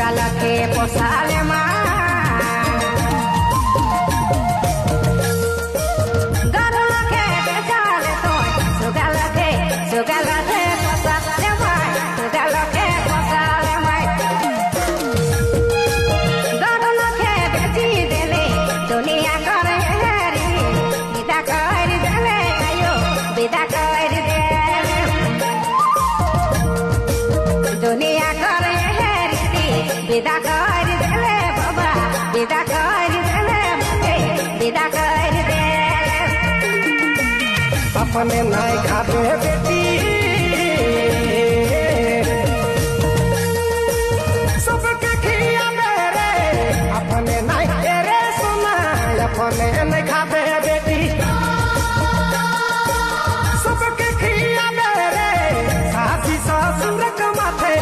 सुगल के पोसाले माँ गरुड़ के बेचाले तो सुगल के पोसाले माँ सुगल के पोसाले माँ गरुड़ के बेची देले दुनिया करे हेरी विदा कर देले आयो विदा कर देले दुनिया करे विदा कर देले बाबा विदा कर देले विदा कर देले अपने नाई खाबे बेटी सबके खिया मेरे अपने नाई रे सुना अपने नहीं खाबे बेटी सबके खिया मेरे साथी ससुर के माथे